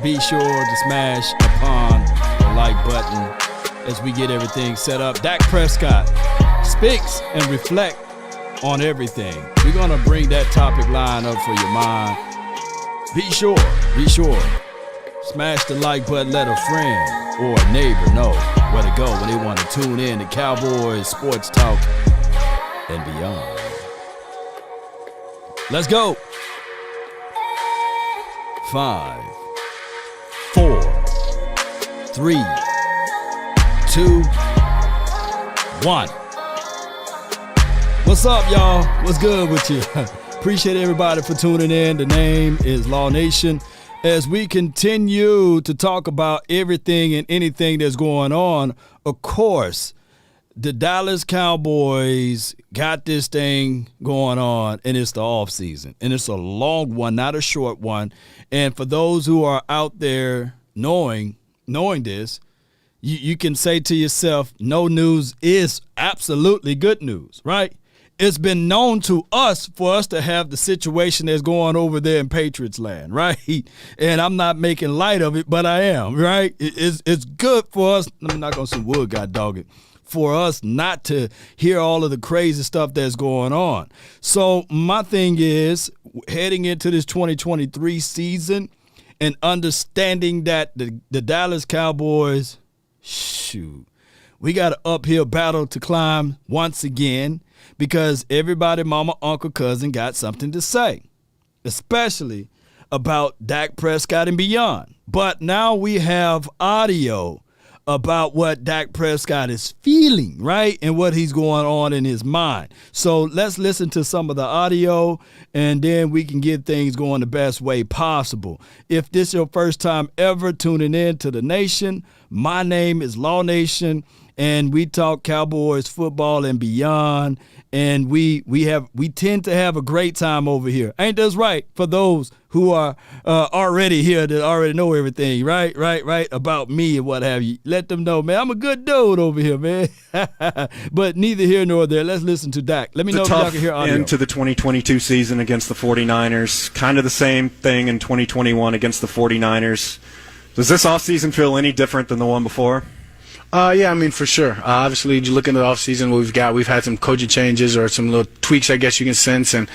Be sure to smash upon the like button as we get everything set up. Dak Prescott speaks and reflect on everything. We're going to bring that topic line up for your mind. Be sure, smash the like button, let a friend or a neighbor know where to go when they want to tune in to Cowboys Sports Talk and beyond. Let's go. 5, 4, 3, 2, 1. What's up, y'all? What's good with you? Appreciate everybody for tuning in. The name is Law Nation. As we continue to talk about everything and anything that's going on, of course, the Dallas Cowboys got this thing going on, and it's the offseason. And it's a long one, not a short one. And for those who are out there knowing this, you can say to yourself, no news is absolutely good news, right? It's been known to us for us to have the situation that's going over there in Patriots land, right? And I'm not making light of it, but I am, right? It's good for us. I'm not going to say wood, God dog it. For us not to hear all of the crazy stuff that's going on. So my thing is, heading into this 2023 season and understanding that the Dallas Cowboys, we got an uphill battle to climb once again because everybody, mama, uncle, cousin got something to say, especially about Dak Prescott and beyond. But now we have audio about what Dak Prescott is feeling, right, and what he's going on in his mind. So let's listen to some of the audio, and then we can get things going the best way possible. If this is your first time ever tuning in to the nation, my name is Law Nation, and we talk Cowboys football and beyond, and we tend to have a great time over here. Ain't this right for those who are already here that already know everything, right, about me and what have you. Let them know, man, I'm a good dude over here, man. But neither here nor there. Let's listen to Dak. Let me know if y'all can hear audio. Into the 2022 season against the 49ers. Kind of the same thing in 2021 against the 49ers. Does this offseason feel any different than the one before? Yeah, I mean, for sure. Obviously, you look into the offseason, we've had some coaching changes or some little tweaks, I guess you can sense, and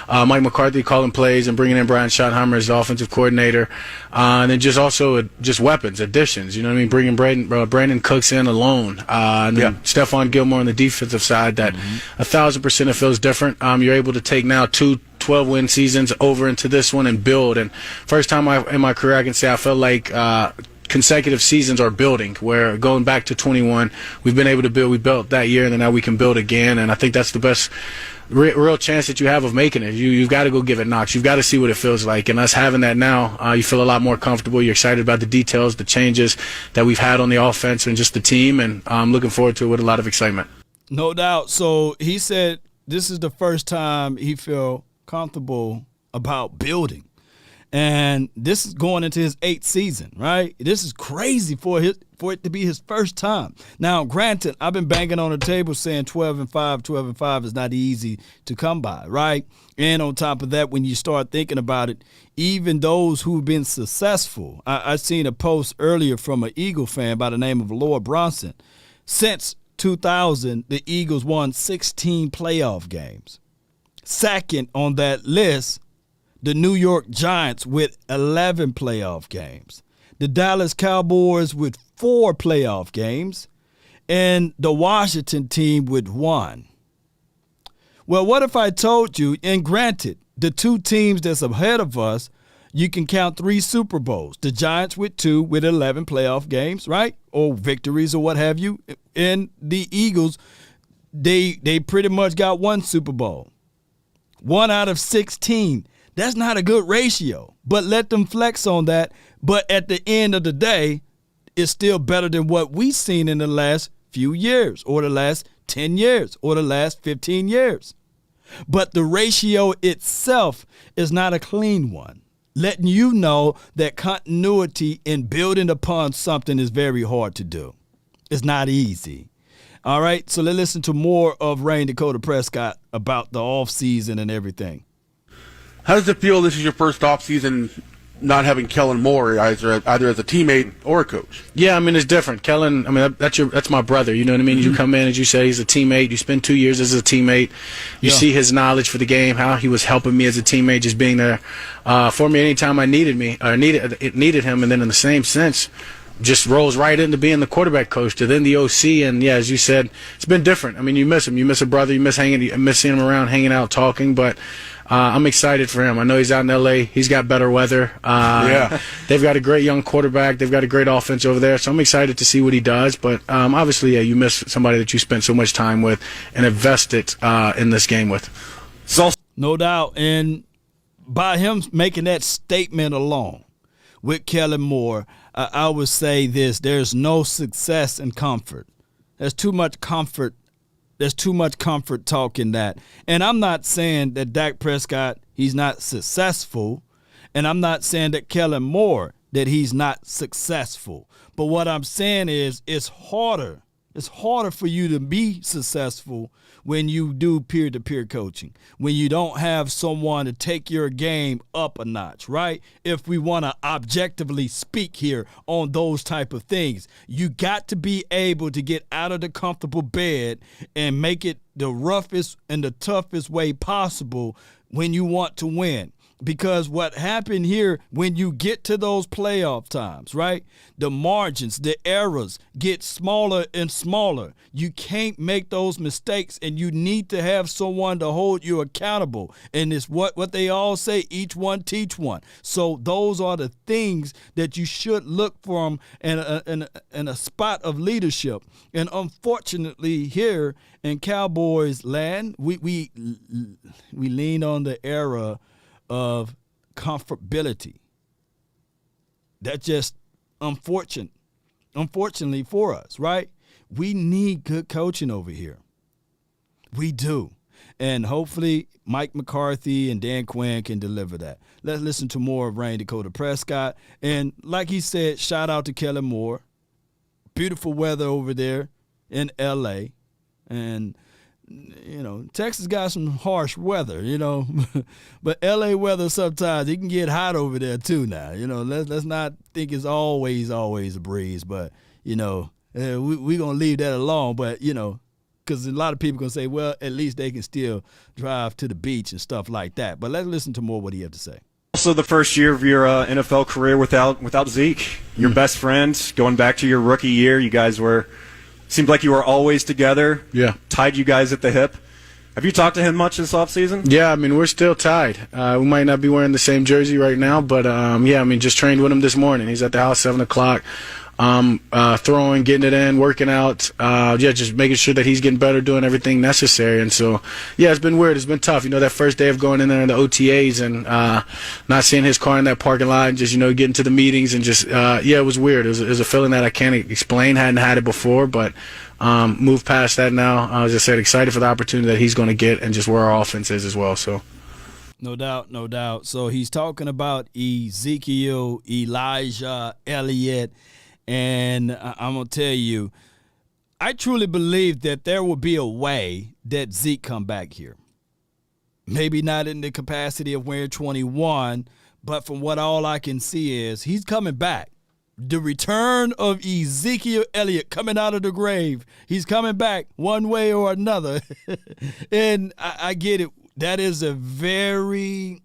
Mike McCarthy calling plays and bringing in Brian Schottenheimer as the offensive coordinator, and then just weapons, additions, you know what I mean, bringing Brandon Cooks in alone, and then Stephon Gilmore on the defensive side, that 1,000% it feels different. You're able to take now 2 12-win seasons over into this one and build, and first time in my career I can say I felt like consecutive seasons are building, where going back to 21, we've been able to build. We built that year, and then now we can build again, and I think that's the best real chance that you have of making it. You've got to go give it knocks. You've got to see what it feels like, and us having that now, you feel a lot more comfortable. You're excited about the details, the changes that we've had on the offense and just the team, and I'm looking forward to it with a lot of excitement. No doubt. So he said this is the first time he feel comfortable about building. And this is going into his 8th season, right? This is crazy for it to be his first time. Now, granted, I've been banging on the table saying 12-5 is not easy to come by, right? And on top of that, when you start thinking about it, even those who've been successful, I seen a post earlier from an Eagle fan by the name of Lord Bronson. Since 2000, the Eagles won 16 playoff games. Second on that list, the New York Giants with 11 playoff games, the Dallas Cowboys with 4 playoff games, and the Washington team with 1. Well, what if I told you, and granted, the 2 teams that's ahead of us, you can count 3 Super Bowls, the Giants with 2 with 11 playoff games, right, or victories or what have you, and the Eagles, they pretty much got 1 Super Bowl, 1 out of 16. That's not a good ratio, but let them flex on that. But at the end of the day, it's still better than what we've seen in the last few years or the last 10 years or the last 15 years. But the ratio itself is not a clean one, letting you know that continuity in building upon something is very hard to do. It's not easy. All right, so let's listen to more of Rain Dakota Prescott about the offseason and everything. How does it feel this is your first offseason not having Kellen Moore either as a teammate or a coach? Yeah, I mean, it's different. Kellen, I mean, that's my brother. You know what I mean? You come in, as you said, he's a teammate. You spend 2 years as a teammate. You see his knowledge for the game, how he was helping me as a teammate, just being there for me anytime I needed him. And then in the same sense, just rolls right into being the quarterback coach to then the OC. And yeah, as you said, it's been different. I mean, you miss him. You miss a brother. You miss seeing him around, hanging out, talking. But I'm excited for him. I know he's out in L.A. He's got better weather. They've got a great young quarterback. They've got a great offense over there. So I'm excited to see what he does. But obviously, yeah, you miss somebody that you spent so much time with and invested in this game with. No doubt. And by him making that statement alone with Kellen Moore, I would say this: there's no success in comfort. There's too much comfort. There's too much comfort talking that. And I'm not saying that Dak Prescott, he's not successful. And I'm not saying that Kellen Moore, that he's not successful. But what I'm saying is it's harder. It's harder for you to be successful when you do peer-to-peer coaching, when you don't have someone to take your game up a notch, right? If we want to objectively speak here on those type of things, you got to be able to get out of the comfortable bed and make it the roughest and the toughest way possible when you want to win. Because what happened here, when you get to those playoff times, right, the margins, the errors get smaller and smaller. You can't make those mistakes, and you need to have someone to hold you accountable. And it's what they all say, each one teach one. So those are the things that you should look for in a spot of leadership. And unfortunately here in Cowboys land, we lean on the era of comfortability. That's just unfortunately for us, right? We need good coaching over here. We do. And hopefully Mike McCarthy and Dan Quinn can deliver that. Let's listen to more of Rain Dakota Prescott. And like he said, shout out to Kellen Moore. Beautiful weather over there in L.A. And you know, Texas got some harsh weather, you know, but L.A. weather sometimes it can get hot over there too now. You know, let's not think it's always a breeze, but, you know, we're going to leave that alone. But, you know, because a lot of people going to say, well, at least they can still drive to the beach and stuff like that. But let's listen to more what he had to say. Also, the first year of your NFL career without Zeke, your best friend, going back to your rookie year, you guys seemed like you were always together. Yeah. Tied you guys at the hip. Have you talked to him much this offseason? Yeah, I mean, we're still tied. We might not be wearing the same jersey right now, but, yeah, I mean, just trained with him this morning. He's at the house 7 o'clock. Throwing, getting it in, working out, just making sure that he's getting better, doing everything necessary. And so, yeah, it's been weird. It's been tough. You know, that first day of going in there in the OTAs and not seeing his car in that parking lot, just, you know, getting to the meetings and just, it was weird. It was a feeling that I can't explain. Hadn't had it before, but moved past that now. I was just excited for the opportunity that he's going to get and just where our offense is as well. So. No doubt, no doubt. So he's talking about Ezekiel, Elijah, Elliott. And I'm going to tell you, I truly believe that there will be a way that Zeke come back here. Maybe not in the capacity of wearing 21, but from what all I can see is he's coming back. The return of Ezekiel Elliott coming out of the grave. He's coming back one way or another. And I get it. That is a very,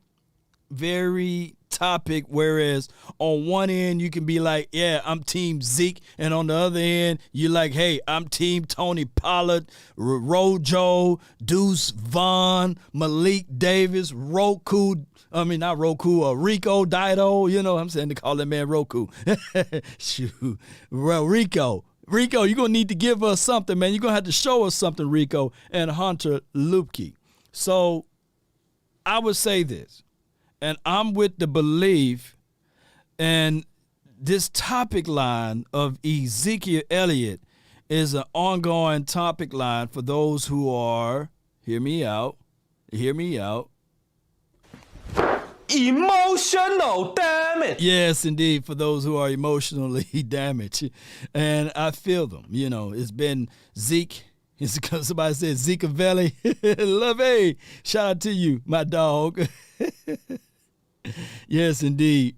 very topic, whereas on one end you can be like, yeah, I'm team Zeke, and on the other end you're like, hey, I'm team Tony Pollard, Rojo, Deuce Vaughn, Malik Davis, Rico Dido, you know what I'm saying, to call that man Roku. Shoot. Well, Rico, you're going to need to give us something, man. You're going to have to show us something, Rico, and Hunter Lupke. So I would say this, and I'm with the belief, and this topic line of Ezekiel Elliott is an ongoing topic line for those who are, hear me out, emotional damage. Yes, indeed, for those who are emotionally damaged. And I feel them. You know, it's been Zeke. It's because somebody said Zekevelli. Love, hey, shout out to you, my dog. Yes, indeed.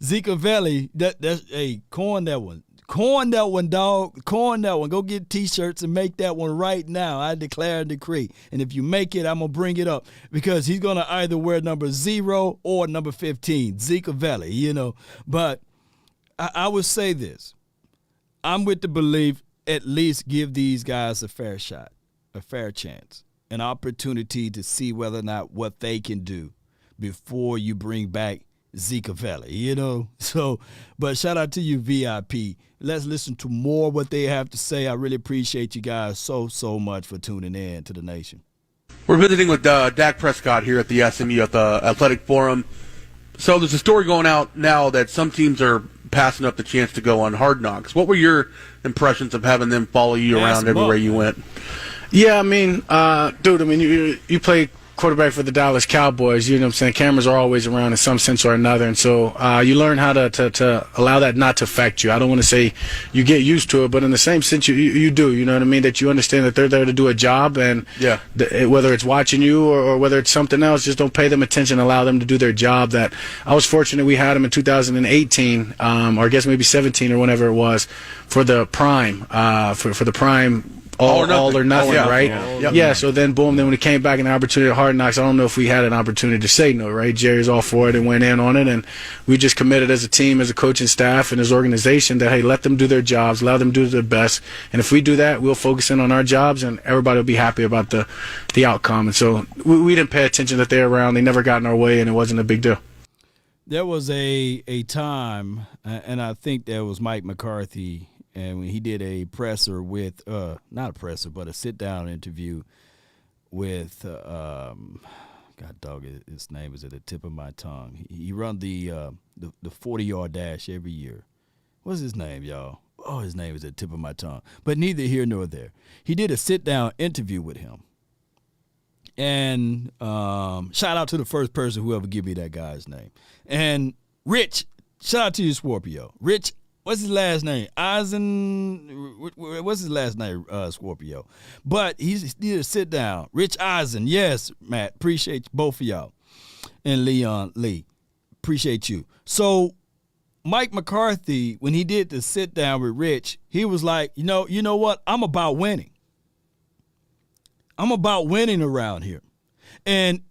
Ezekiel Elliott, hey, coin that one. Coin that one, dog. Coin that one. Go get T-shirts and make that one right now. I declare and decree. And if you make it, I'm going to bring it up because he's going to either wear number 0 or number 15, Ezekiel Elliott, But I would say this. I'm with the belief at least give these guys a fair shot, a fair chance, an opportunity to see whether or not what they can do before you bring back Ezekiel Elliott, So, but shout out to you, VIP. Let's listen to more what they have to say. I really appreciate you guys so much for tuning in to the nation. We're visiting with Dak Prescott here at the SMU at the Athletic Forum. So there's a story going out now that some teams are passing up the chance to go on Hard Knocks. What were your impressions of having them follow you around everywhere you went? Yeah, I mean, you play quarterback for the Dallas Cowboys, you know what I'm saying? Cameras are always around in some sense or another, and so you learn how to allow that not to affect you. I don't want to say you get used to it, but in the same sense, you do, you know what I mean? That you understand that they're there to do a job, and whether it's watching you or whether it's something else, just don't pay them attention, allow them to do their job. That I was fortunate we had them in 2018, or I guess maybe 17 or whenever it was, for the prime, for the prime all or nothing, right? Yeah, so then boom, then when it came back in the opportunity at Hard Knocks, I don't know if we had an opportunity to say no, right? Jerry's all for it and went in on it, and we just committed as a team, as a coaching staff, and as organization that, hey, let them do their jobs, allow them to do their best, and if we do that, we'll focus in on our jobs, and everybody will be happy about the outcome. And so we didn't pay attention that they're around. They never got in our way, and it wasn't a big deal. There was a time, and I think that was Mike McCarthy, and when he did a presser with, not a presser, but a sit-down interview with, God dog, his name is at the tip of my tongue. He run the 40-yard dash every year. What's his name, y'all? Oh, his name is at the tip of my tongue. But neither here nor there. He did a sit-down interview with him. And shout out to the first person, whoever give me that guy's name. And Rich, shout out to you, Scorpio. Rich, what's his last name? Eisen. What's his last name, Scorpio? But he did a sit down. Rich Eisen. Yes, Matt. Appreciate both of y'all. And Leon Lee. Appreciate you. So Mike McCarthy, when he did the sit down with Rich, he was like, you know what? I'm about winning. I'm about winning around here. And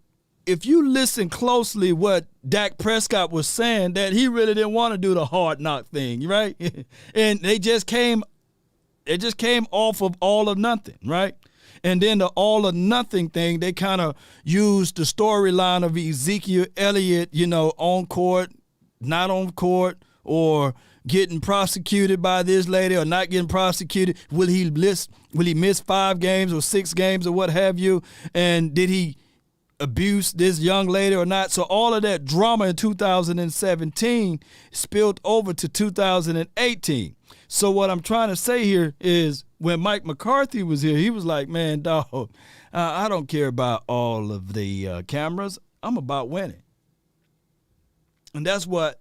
if you listen closely what Dak Prescott was saying, that he really didn't want to do the hard knock thing, right? And they just came off of all or nothing, right? And then the all or nothing thing, they kind of used the storyline of Ezekiel Elliott, on court, not on court, or getting prosecuted by this lady or not getting prosecuted. Will he miss 5 games or 6 games or what have you? And did he abuse this young lady or not? So all of that drama in 2017 spilled over to 2018. So what I'm trying to say here is when Mike McCarthy was here, he was like, man, dog, I don't care about all of the cameras. I'm about winning. And that's what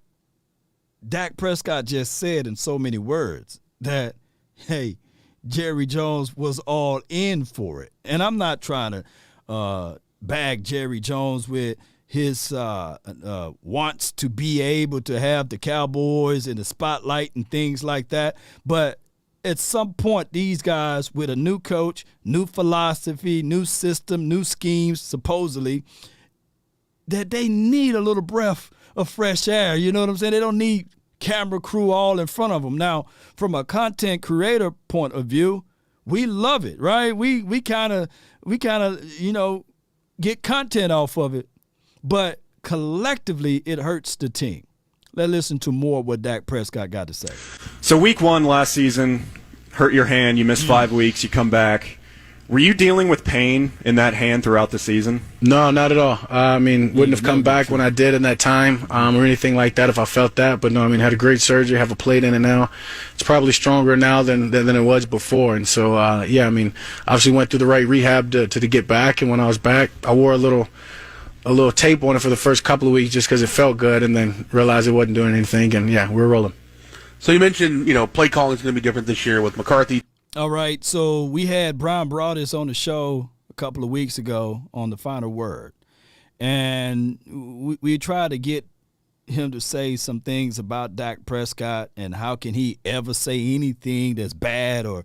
Dak Prescott just said in so many words, that, hey, Jerry Jones was all in for it. And I'm not trying to bag Jerry Jones with his wants to be able to have the Cowboys in the spotlight and things like that. But at some point, these guys with a new coach, new philosophy, new system, new schemes, supposedly, that they need a little breath of fresh air. You know what I'm saying? They don't need camera crew all in front of them. Now, from a content creator point of view, we love it, right? We kind of get content off of it, but collectively it hurts the team. Let's listen to more of what Dak Prescott got to say. So week 1 last season, hurt your hand, you miss 5 weeks, you come back. Were you dealing with pain in that hand throughout the season? No, not at all. Wouldn't have come back when I did in that time or anything like that if I felt that. But no, had a great surgery, have a plate in it now. It's probably stronger now than it was before. And so, obviously went through the right rehab to get back. And when I was back, I wore a little tape on it for the first couple of weeks just because it felt good, and then realized it wasn't doing anything. And, we're rolling. So you mentioned, play calling is going to be different this year with McCarthy. All right, so we had Brian Broaddus on the show a couple of weeks ago on The Final Word. And we try to get him to say some things about Dak Prescott and how can he ever say anything that's bad or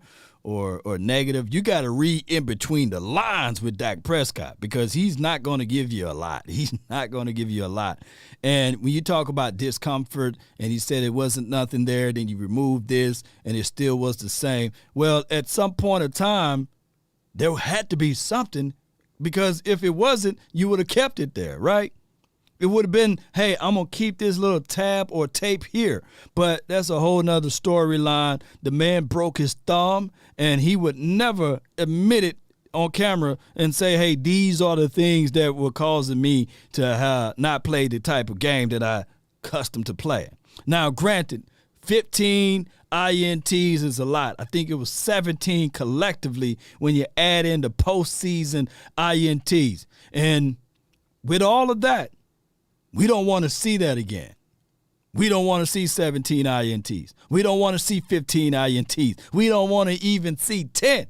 negative. You got to read in between the lines with Dak Prescott because he's not going to give you a lot. He's not going to give you a lot. And when you talk about discomfort and he said it wasn't nothing there, then you removed this and it still was the same. Well, at some point in time, there had to be something because if it wasn't, you would have kept it there, right? It would have been, hey, I'm going to keep this little tab or tape here. But that's a whole nother storyline. The man broke his thumb, and he would never admit it on camera and say, hey, these are the things that were causing me to not play the type of game that I accustomed to playing. Now, granted, 15 INTs is a lot. I think it was 17 collectively when you add in the postseason INTs. And with all of that, we don't want to see that again. We don't want to see 17 INTs. We don't want to see 15 INTs. We don't want to even see 10.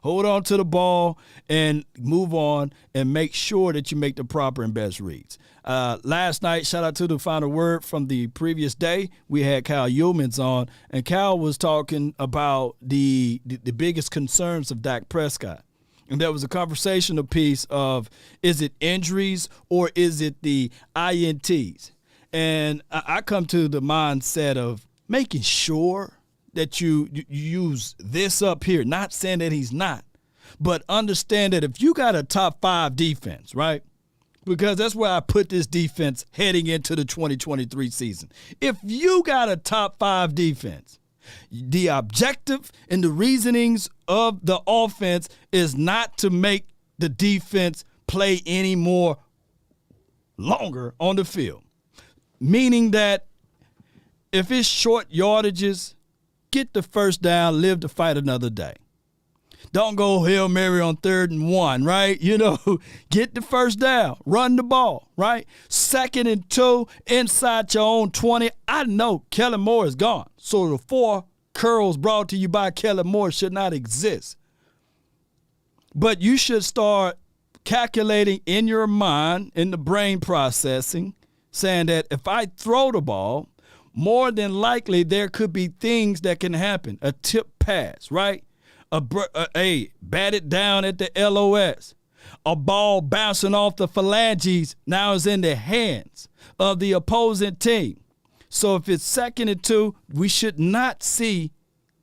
Hold on to the ball and move on and make sure that you make the proper and best reads. Last night, shout out to the final word from the previous day. We had Kyle Yeomans on, and Kyle was talking about the biggest concerns of Dak Prescott. And there was a conversational piece of, is it injuries or is it the INTs? And I come to the mindset of making sure that you use this up here, not saying that he's not, but understand that if you got a top 5 defense, right? Because that's where I put this defense heading into the 2023 season. If you got a top 5 defense, the objective and the reasonings of the offense is not to make the defense play any more longer on the field. Meaning that if it's short yardages, get the first down, live to fight another day. Don't go Hail Mary on 3rd and 1, right? Get the first down, run the ball, right? 2nd and 2, inside your own 20. I know Kellen Moore is gone, so the 4 curls brought to you by Kellen Moore should not exist. But you should start calculating in your mind, in the brain processing, saying that if I throw the ball, more than likely there could be things that can happen. A tip pass, right? A batted down at the LOS. A ball bouncing off the phalanges now is in the hands of the opposing team. So if it's 2nd and 2, we should not see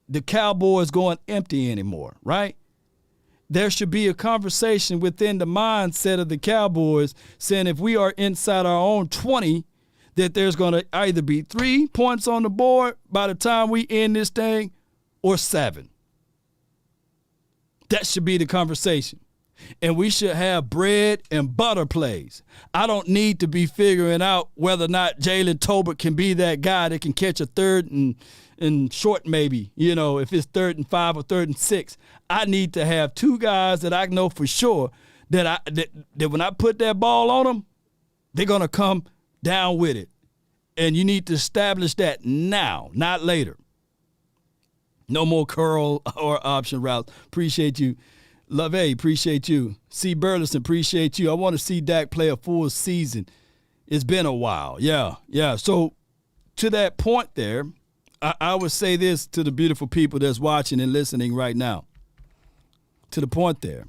the Cowboys going empty anymore, right? There should be a conversation within the mindset of the Cowboys saying if we are inside our own 20, that there's going to either be 3 points on the board by the time we end this thing or 7. That should be the conversation. And we should have bread and butter plays. I don't need to be figuring out whether or not Jalen Tolbert can be that guy that can catch a 3rd and short maybe, if it's 3rd and 5 or 3rd and 6. I need to have 2 guys that I know for sure that when I put that ball on them, they're going to come down with it. And you need to establish that now, not later. No more curl or option routes. Appreciate you. Love A, appreciate you. C. Burleson, appreciate you. I want to see Dak play a full season. It's been a while. Yeah. So to that point there, I would say this to the beautiful people that's watching and listening right now. To the point there,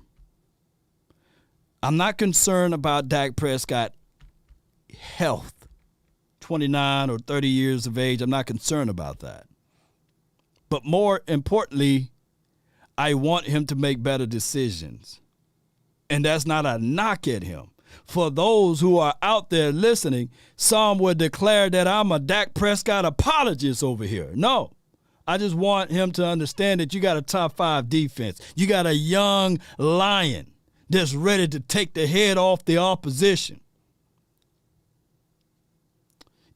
I'm not concerned about Dak Prescott health. 29 or 30 years of age, I'm not concerned about that. But more importantly, I want him to make better decisions. And that's not a knock at him. For those who are out there listening, some would declare that I'm a Dak Prescott apologist over here. No, I just want him to understand that you got a top 5 defense. You got a young lion that's ready to take the head off the opposition.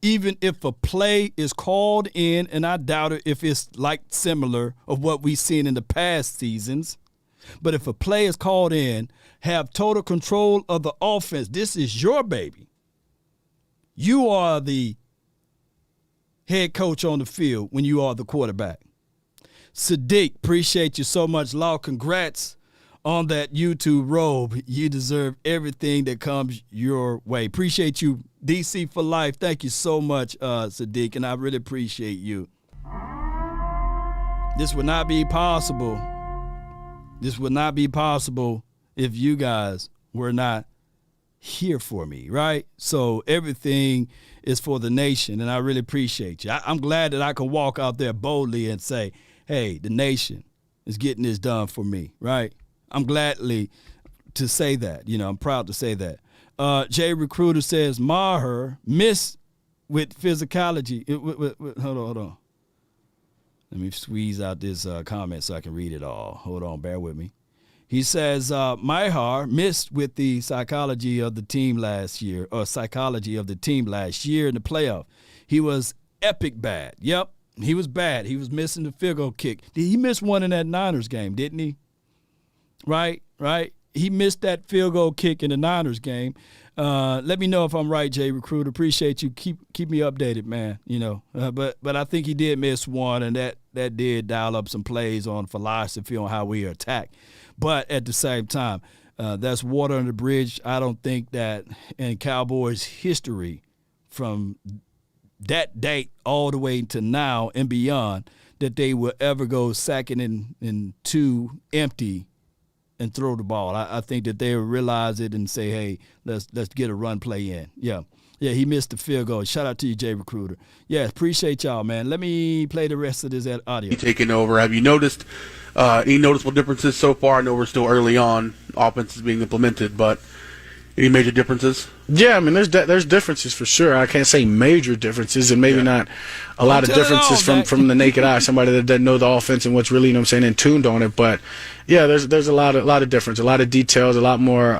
Even if a play is called in, and I doubt it if it's like similar of what we've seen in the past seasons, but if a play is called in, have total control of the offense. This is your baby. You are the head coach on the field when you are the quarterback. Sadiq, appreciate you so much. Law, congrats on that YouTube robe. You deserve everything that comes your way. Appreciate you, DC for life. Thank you so much, Sadiq, and I really appreciate you. This would not be possible. This would not be possible if you guys were not here for me, right? So everything is for the nation, and I really appreciate you. I'm glad that I can walk out there boldly and say, hey, the nation is getting this done for me, right? I'm gladly to say that. I'm proud to say that. Jay Recruiter says, Maher missed with physicality. Hold on. Let me squeeze out this comment so I can read it all. Hold on, bear with me. He says, Maher missed with the psychology of the team last year in the playoff. He was epic bad. Yep, he was bad. He was missing the field goal kick. He missed one in that Niners game, didn't he? Right. He missed that field goal kick in the Niners game. Let me know if I'm right, Jay Recruiter. Appreciate you. Keep me updated, man. But I think he did miss one, and that did dial up some plays on philosophy on how we attack. But at the same time, that's water under the bridge. I don't think that in Cowboys history, from that date all the way to now and beyond, that they will ever go second and two empty and throw the ball. I think that they will realize it and say, hey, let's get a run play in. Yeah, he missed the field goal. Shout out to you, Jay Recruiter. Yeah, appreciate y'all, man. Let me play the rest of this audio. Taking over. Have you noticed any noticeable differences so far? I know we're still early on. Offense is being implemented, but any major differences? Yeah, I mean, there's differences for sure. I can't say major differences, and maybe not a lot of differences from the naked eye, somebody that doesn't know the offense and what's really, in tuned on it. But yeah, there's a lot of difference, a lot of details, a lot more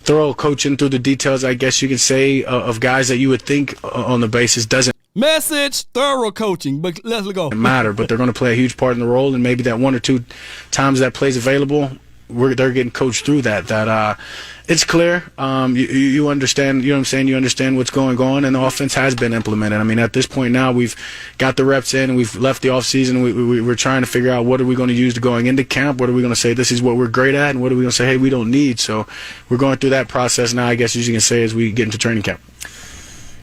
thorough coaching through the details, I guess you can say, of guys that you would think on the basis doesn't message thorough coaching, but let's go. Matter, but they're going to play a huge part in the role, and maybe that one or two times that play's available, they're getting coached through that it's clear. You understand, you understand what's going on, and the offense has been implemented. I mean, at this point now, we've got the reps in, and we've left the offseason. We're trying to figure out what are we going to use going into camp, what are we going to say this is what we're great at, and what are we going to say, hey, we don't need. So we're going through that process now, I guess, as you can say, as we get into training camp.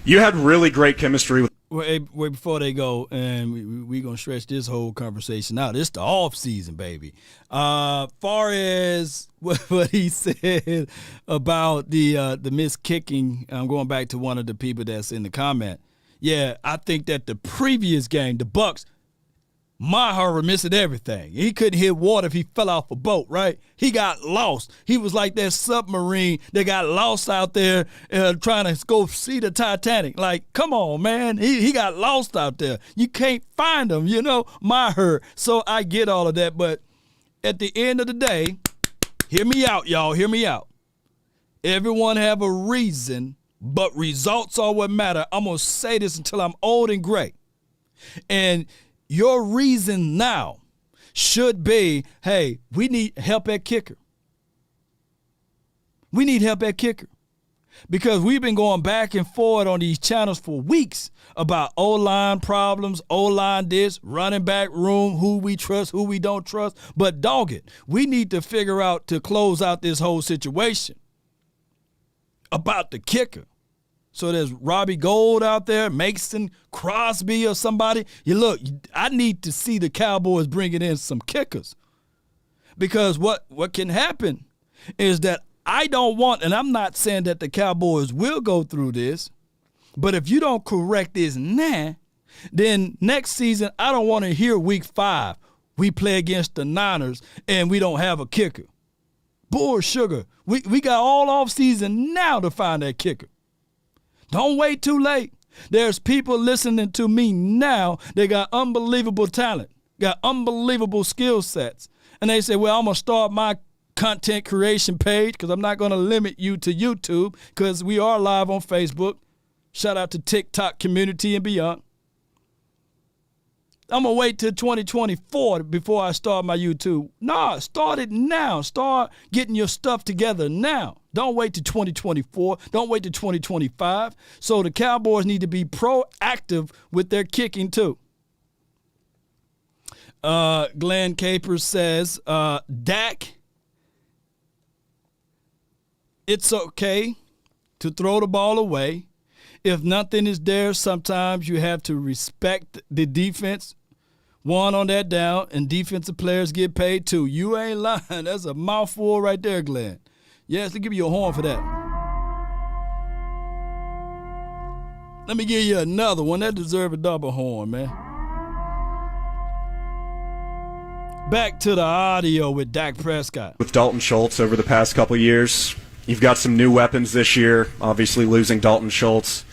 You had really great chemistry with Wait, before they go, and we're going to stretch this whole conversation out. It's the off season, baby. Far as what he said about the missed kicking, I'm going back to one of the people that's in the comment. Yeah, I think that the previous game, the Bucks, Maher was missing everything. He couldn't hit water if he fell off a boat, right? He got lost. He was like that submarine that got lost out there trying to go see the Titanic. Like, come on, man. He got lost out there. You can't find him, Maher. So I get all of that. But at the end of the day, hear me out, y'all. Hear me out. Everyone have a reason, but results are what matter. I'm going to say this until I'm old and gray. And your reason now should be, hey, we need help at kicker. We need help at kicker. Because we've been going back and forth on these channels for weeks about O-line problems, O-line this, running back room, who we trust, who we don't trust. But dog it, we need to figure out to close out this whole situation about the kicker. So there's Robbie Gould out there, Mason Crosby or somebody. I need to see the Cowboys bringing in some kickers. Because what can happen is that I don't want, and I'm not saying that the Cowboys will go through this, but if you don't correct this now, then next season I don't want to hear week 5 we play against the Niners and we don't have a kicker. Bull sugar. We got all off season now to find that kicker. Don't wait too late. There's people listening to me now. They got unbelievable talent, got unbelievable skill sets. And they say, well, I'm going to start my content creation page because I'm not going to limit you to YouTube because we are live on Facebook. Shout out to TikTok community and beyond. I'm going to wait till 2024 before I start my YouTube. Nah, start it now. Start getting your stuff together now. Don't wait till 2024. Don't wait till 2025. So the Cowboys need to be proactive with their kicking too. Glenn Capers says, Dak it's okay to throw the ball away. If nothing is there, sometimes you have to respect the defense. One on that down, and defensive players get paid too. You ain't lying. That's a mouthful right there, Glenn. Yes, they give you a horn for that. Let me give you another one. That deserves a double horn, man. Back to the audio with Dak Prescott. With Dalton Schultz over the past couple of years, you've got some new weapons this year, obviously losing Dalton Schultz.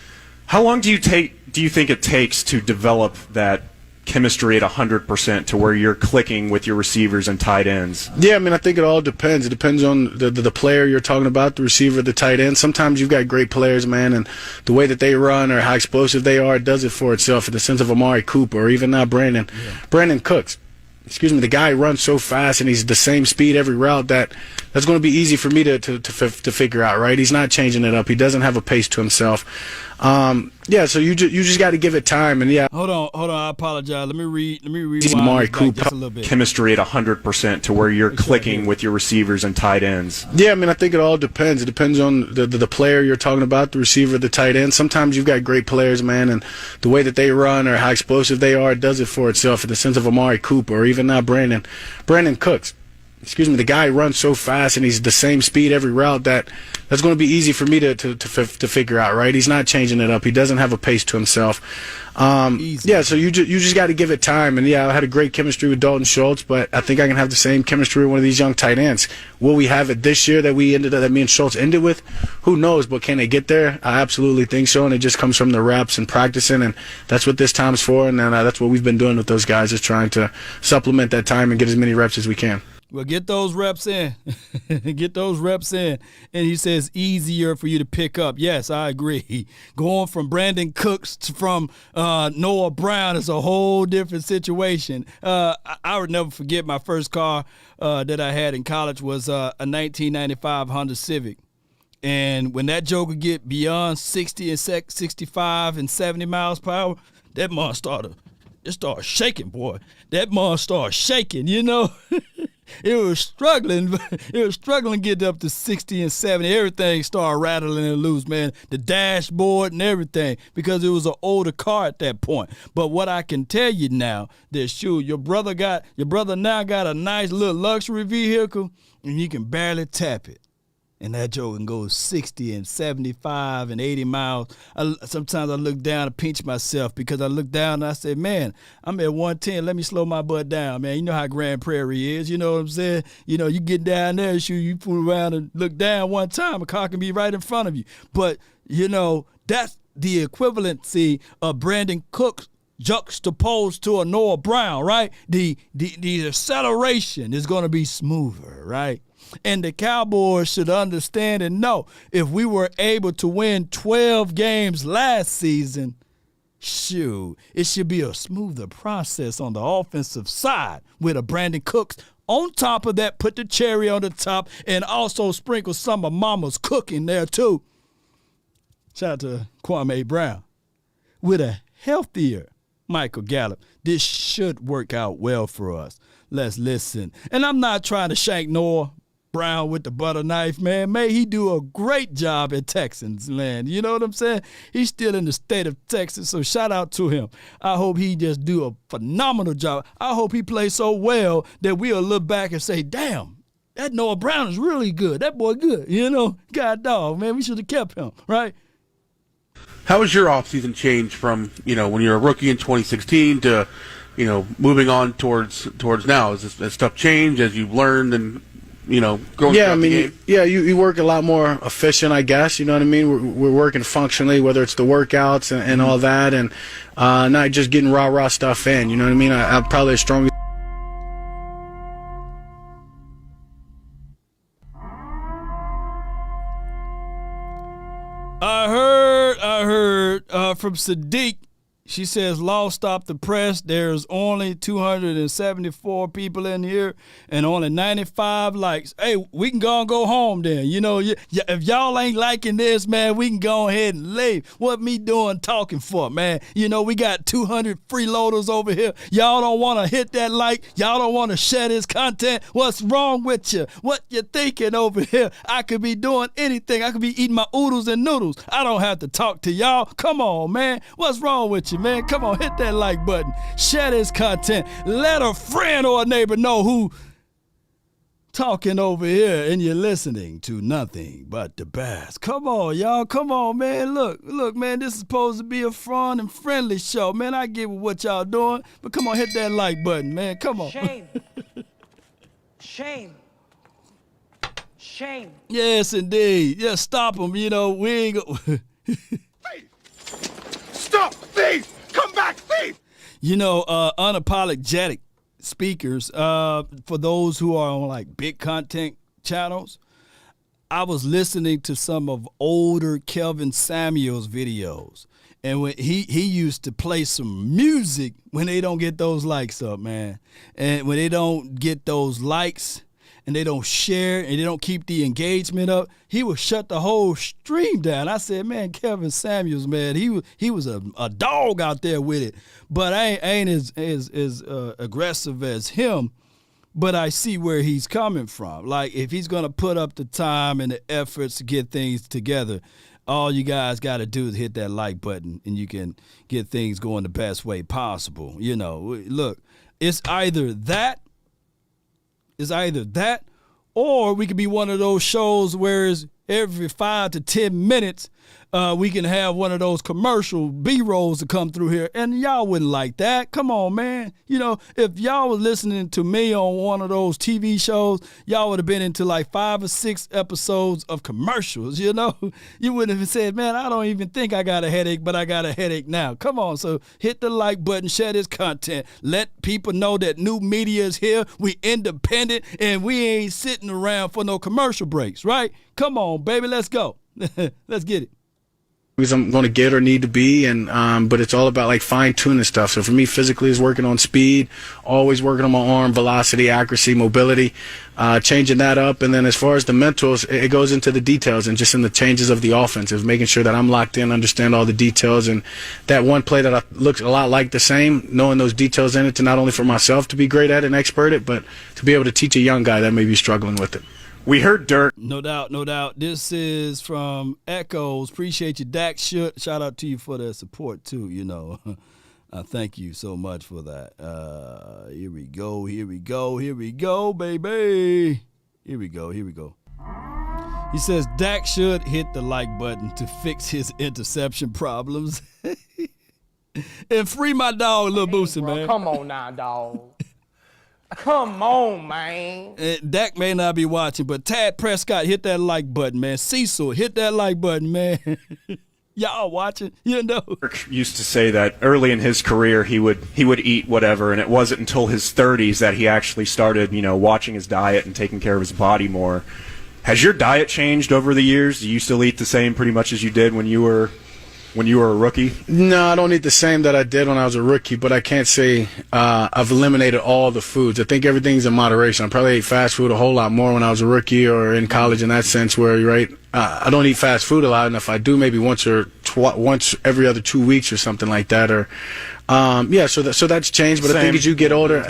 How long do you think it takes to develop that chemistry at 100% to where you're clicking with your receivers and tight ends? Yeah, I mean, I think it all depends. It depends on the player you're talking about, the receiver, the tight end. Sometimes you've got great players, man, and the way that they run or how explosive they are, it does it for itself in the sense of Amari Cooper or even now Brandon Cooks. The guy runs so fast and he's the same speed every route that's going to be easy for me to figure out, right? He's not changing it up. He doesn't have a pace to himself. So you just got to give it time. And yeah. Hold on. I apologize. Let me read Amari Cooper. just a little bit. Chemistry at 100% to where you're clicking with your receivers and tight ends. Yeah, I mean, I think it all depends. It depends on the player you're talking about, the receiver, the tight end. Sometimes you've got great players, man, and the way that they run or how explosive they are, it does it for itself in the sense of Amari Cooper or even now Brandon Cooks. The guy runs so fast and he's the same speed every route that's going to be easy for me to figure out, right? He's not changing it up. He doesn't have a pace to himself. So you just got to give it time. And yeah, I had a great chemistry with Dalton Schultz, but I think I can have the same chemistry with one of these young tight ends. Will we have it this year that me and Schultz ended with? Who knows? But can they get there? I absolutely think so. And it just comes from the reps and practicing, and that's what this time's for. And that's what we've been doing with those guys, is trying to supplement that time and get as many reps as we can. Well, get those reps in. Get those reps in. And he says easier for you to pick up. Yes, I agree. Going from Brandon Cooks from Noah Brown is a whole different situation. I would never forget my first car that I had in college was a 1995 Honda Civic. And when that joker get beyond 60 and 65 and 70 miles per hour, that monster started shaking, boy. That monster started shaking, you know. It was struggling to get up to 60 and 70. Everything started rattling and loose, man. The dashboard and everything, because it was an older car at that point. But what I can tell you now, that your brother now got a nice little luxury vehicle, and you can barely tap it. And that joke can go 60 and 75 and 80 miles. Sometimes I look down and pinch myself, because I look down and I say, man, I'm at 110. Let me slow my butt down, man. You know how Grand Prairie is. You know what I'm saying? You know, you get down there, you fool around and look down one time, a car can be right in front of you. But, you know, that's the equivalency of Brandon Cooks juxtaposed to a Noah Brown, right? The acceleration is going to be smoother, right? And the Cowboys should understand and know, if we were able to win 12 games last season, it should be a smoother process on the offensive side with a Brandon Cooks. On top of that, put the cherry on the top and also sprinkle some of Mama's cooking there too. Shout out to Kwame Brown. With a healthier Michael Gallup, this should work out well for us. Let's listen. And I'm not trying to shank Noah Brown with the butter knife, man. May he do a great job at Texans land. You know what I'm saying? He's still in the state of Texas, so shout out to him. I hope he just do a phenomenal job. I hope he plays so well that we'll look back and say, damn, that Noah Brown is really good. That boy good. You know, God dog, man, we should have kept him, right? How has your offseason changed from, when you were a rookie in 2016 to, moving on towards now? Has stuff changed as you've learned and going throughout the game? Yeah, you work a lot more efficient, I guess. You know what I mean? We're working functionally, whether it's the workouts and all that, and not just getting raw stuff in. You know what I mean? I'm probably as strong. I heard from Sadiq. She says, Law, stop the press. There's only 274 people in here and only 95 likes. Hey, we can go home then. You know, if y'all ain't liking this, man, we can go ahead and leave. What me doing talking for, man? You know, we got 200 freeloaders over here. Y'all don't want to hit that like. Y'all don't want to share this content. What's wrong with you? What you thinking over here? I could be doing anything. I could be eating my oodles and noodles. I don't have to talk to y'all. Come on, man. What's wrong with you, man? Come on, hit that like button. Share this content. Let a friend or a neighbor know who talking over here and you're listening to nothing but the best. Come on, y'all. Come on, man. Look, man, this is supposed to be a fun and friendly show. Man, I get what y'all doing, but come on, hit that like button, man. Come on. Shame. Shame. Shame. Yes, indeed. Yeah, stop them. You know, we ain't go. Stop, thief! Come back, thief! You know, unapologetic speakers, for those who are on like big content channels, I was listening to some of older Kelvin Samuels videos. And when he used to play some music when they don't get those likes up, man. And when they don't get those likes and they don't share and they don't keep the engagement up, he would shut the whole stream down. I said, man, Kevin Samuels, man, he was a dog out there with it. But I ain't as aggressive as him. But I see where he's coming from. Like, if he's going to put up the time and the efforts to get things together, all you guys got to do is hit that like button and you can get things going the best way possible. You know, look, it's either that, or we could be one of those shows where it's every 5 to 10 minutes, we can have one of those commercial B-rolls to come through here, and y'all wouldn't like that. Come on, man. You know, if y'all was listening to me on one of those TV shows, y'all would have been into like 5 or 6 episodes of commercials, you know? You wouldn't have said, man, I don't even think I got a headache, but I got a headache now. Come on, so hit the like button, share this content. Let people know that new media is here. We independent, and we ain't sitting around for no commercial breaks, right? Come on, baby, let's go. Let's get it. Because I'm going to get or need to be, and but it's all about like fine tuning stuff. So for me, physically is working on speed, always working on my arm velocity, accuracy, mobility, changing that up. And then as far as the mentals, it goes into the details and just in the changes of the offense, is making sure that I'm locked in, understand all the details, and that one play that looks a lot like the same, knowing those details in it, to not only for myself to be great at it and expert at, but to be able to teach a young guy that may be struggling with it. We heard Dirk. No doubt, no doubt. This is from Echoes. Appreciate you, Dak. Shout out to you for the support, too, you know. Thank you so much for that. Here we go, baby. Here we go. He says Dak should hit the like button to fix his interception problems. And free my dog, Lil Boosie, man. Come on now, dog. Come on, man. Dak may not be watching, but Dak Prescott, hit that like button, man. Cecil, hit that like button, man. Y'all watching, you know. Dirk used to say that early in his career he would eat whatever, and it wasn't until his 30s that he actually started, you know, watching his diet and taking care of his body more. Has your diet changed over the years? Do you still eat the same pretty much as you did when you were a rookie? No, I don't eat the same that I did when I was a rookie, but I can't say I've eliminated all the foods. I think everything's in moderation. I probably ate fast food a whole lot more when I was a rookie or in college in that sense where, right, I don't eat fast food a lot, and if I do, maybe once every other 2 weeks or something like that. Or so that's changed. But same. I think as you get older,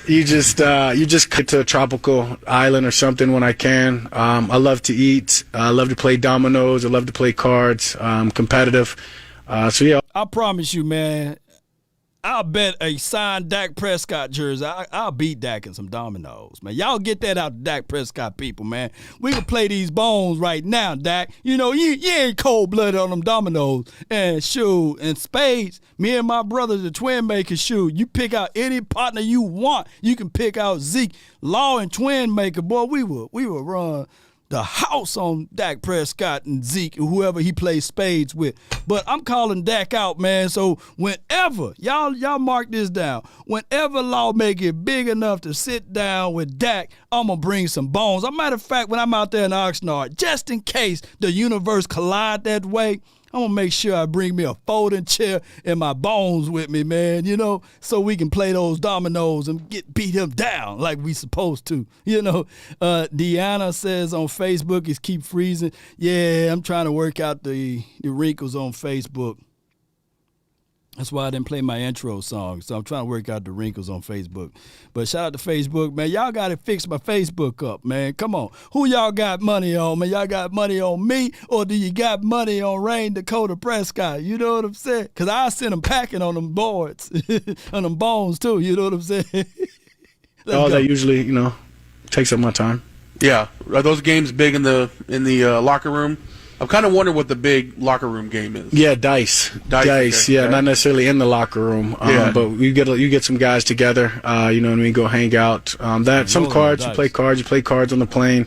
you just get to a tropical island or something when I can. I love to eat. I love to play dominoes. I love to play cards. Competitive. I promise you, man. I'll bet a signed Dak Prescott jersey. I'll beat Dak in some dominoes, man. Y'all get that out to Dak Prescott people, man. We can play these bones right now, Dak. You know, you ain't cold-blooded on them dominoes. And shoot, and spades, me and my brother, the twin maker, shoot. You pick out any partner you want. You can pick out Zeke, Law, and twin maker. Boy, we will run the house on Dak Prescott and Zeke, whoever he plays spades with. But I'm calling Dak out, man. So whenever, y'all mark this down, whenever Law make it big enough to sit down with Dak, I'm going to bring some bones. As a matter of fact, when I'm out there in Oxnard, just in case the universe collide that way, I'm gonna make sure I bring me a folding chair and my bones with me, man, so we can play those dominoes and beat him down like we supposed to, Deanna says on Facebook is keep freezing. Yeah, I'm trying to work out the wrinkles on Facebook. That's why I didn't play my intro song. So I'm trying to work out the wrinkles on Facebook. But shout out to Facebook, man. Y'all got to fix my Facebook up, man. Come on. Who y'all got money on, man? Y'all got money on me, or do you got money on Rain Dakota Prescott? You know what I'm saying? Because I send them packing on them boards, on them bones, too. You know what I'm saying? That usually, takes up my time. Yeah. Are those games big in the locker room? I'm kind of wondering what the big locker room game is. Yeah, dice. Okay. Yeah, not necessarily in the locker room, but you get some guys together. Go hang out. Some cards. You play cards on the plane.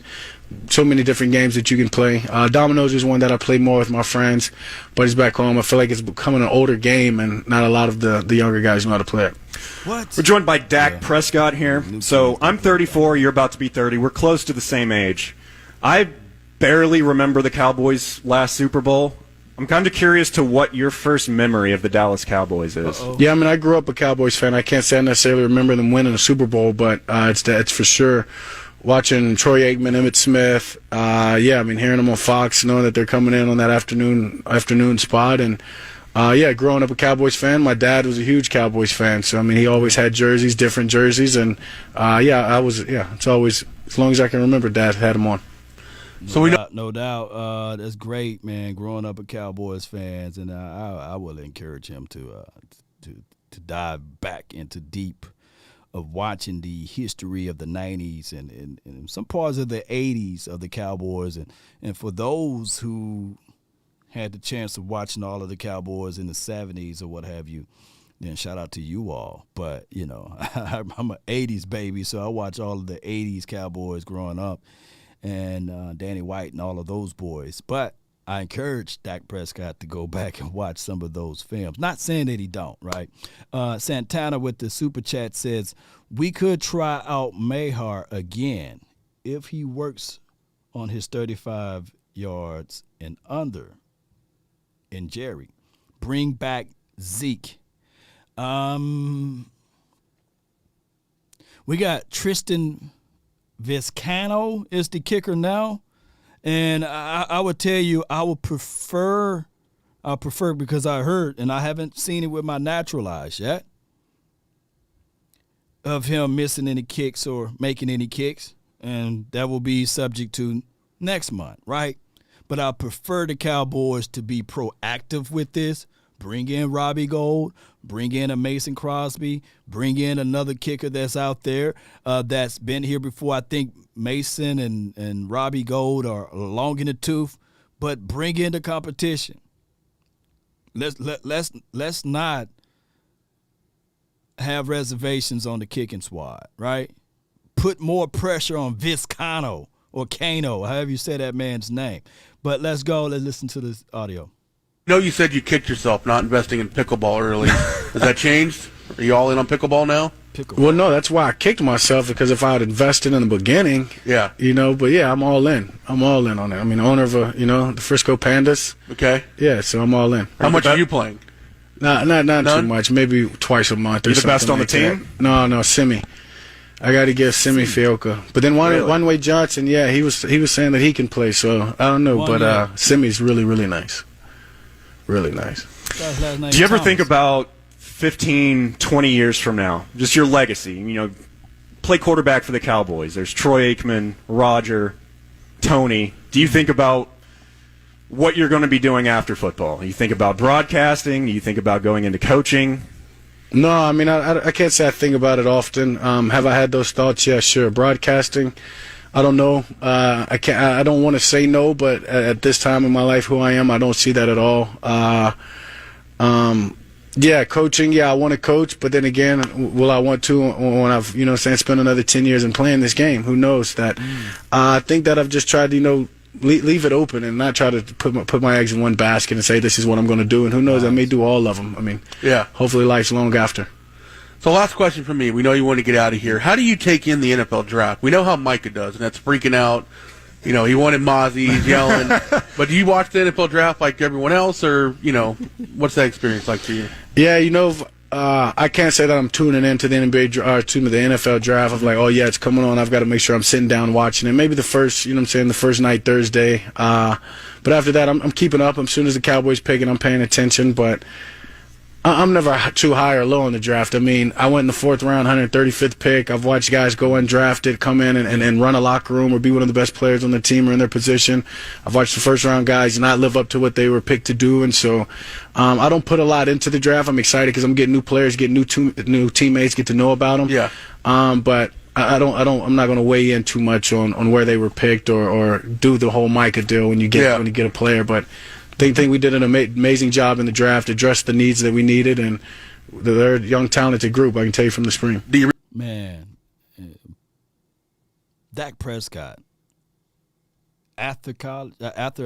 So many different games that you can play. Dominoes is one that I play more with my friends, buddies back home. I feel like it's becoming an older game, and not a lot of the younger guys know how to play it. What? We're joined by Dak Prescott here. So I'm 34. You're about to be 30. We're close to the same age. I barely remember the Cowboys' last Super Bowl. I'm kind of curious to what your first memory of the Dallas Cowboys is. Yeah, I grew up a Cowboys fan. I can't say I necessarily remember them winning a Super Bowl, but it's for sure watching Troy Aikman, Emmitt Smith. Hearing them on Fox, knowing that they're coming in on that afternoon spot, and growing up a Cowboys fan. My dad was a huge Cowboys fan, so he always had jerseys, different jerseys, and it's always, as long as I can remember, Dad had them on. No doubt. That's great, man. Growing up a Cowboys fans, and I will encourage him to dive back into deep of watching the history of the 90s and some parts of the 80s of the Cowboys, and for those who had the chance of watching all of the Cowboys in the 70s or what have you, then shout out to you all. But I'm an 80s baby, so I watch all of the 80s Cowboys growing up. And Danny White and all of those boys. But I encourage Dak Prescott to go back and watch some of those films. Not saying that he don't, right? Santana with the Super Chat says, we could try out Mahar again if he works on his 35 yards and under in Jerry. Bring back Zeke. We got Tristan Vizcano is the kicker now, and I would tell you I prefer because I heard, and I haven't seen it with my natural eyes yet, of him missing any kicks or making any kicks, and that will be subject to next month, right? But I prefer the Cowboys to be proactive with this. Bring in Robbie Gould, bring in a Mason Crosby, bring in another kicker that's out there that's been here before. I think Mason and Robbie Gould are long in the tooth, but bring in the competition. Let's not have reservations on the kicking squad, right? Put more pressure on Vizcano or Kano, however you say that man's name. But let's go. Let's listen to this audio. You said you kicked yourself not investing in pickleball early. Has that changed? Are you all in on pickleball now? Well, no, that's why I kicked myself, because if I had invested in the beginning, I'm all in. I'm all in on it. Owner of the Frisco Pandas. Okay. Yeah, so I'm all in. How much are you playing? Not too much. Maybe twice a month. You're the best on the team? No, Simi. I got to give Simi Fioca. But then One Way Johnson, he was saying that he can play, so I don't know. But Simi's really, really nice. Really nice. Do you ever think about 15, 20 years from now, just your legacy? Play quarterback for the Cowboys. There's Troy Aikman, Roger, Tony. Do you think about what you're going to be doing after football? You think about broadcasting? You think about going into coaching? No, I can't say I think about it often. Have I had those thoughts? Yeah, sure. Broadcasting, I don't know. I don't want to say no, but at this time in my life, who I am, I don't see that at all. Coaching. Yeah, I want to coach, but then again, will I want to when I've spend another 10 years and playing this game? Who knows that? I think that I've just tried to leave it open and not try to put my eggs in one basket and say this is what I'm going to do. And who knows? I may do all of them. Hopefully life's long after. So last question for me. We know you want to get out of here. How do you take in the NFL draft? We know how Micah does, and that's freaking out He wanted Mozzie, he's yelling. But do you watch the NFL draft like everyone else, or what's that experience like for you? Yeah, I can't say that I'm tuning into the to the NFL draft. I'm like, oh yeah, it's coming on. I've got to make sure I'm sitting down watching it. Maybe the first, the first night Thursday. But after that, I'm keeping up. As soon as the Cowboys pick it, I'm paying attention. But I'm never too high or low on the draft. I mean, I went in the 4th round, 135th pick. I've watched guys go undrafted, come in and run a locker room or be one of the best players on the team or in their position. I've watched the first-round guys not live up to what they were picked to do, and so I don't put a lot into the draft. I'm excited because I'm getting new players, getting new teammates, get to know about them. Yeah. But I'm not going to weigh in too much on where they were picked or do the whole Micah deal when you get a player, but. I think we did an amazing job in the draft, addressed the needs that we needed, and they're a young, talented group, I can tell you from the spring. Man, Dak Prescott, after college, after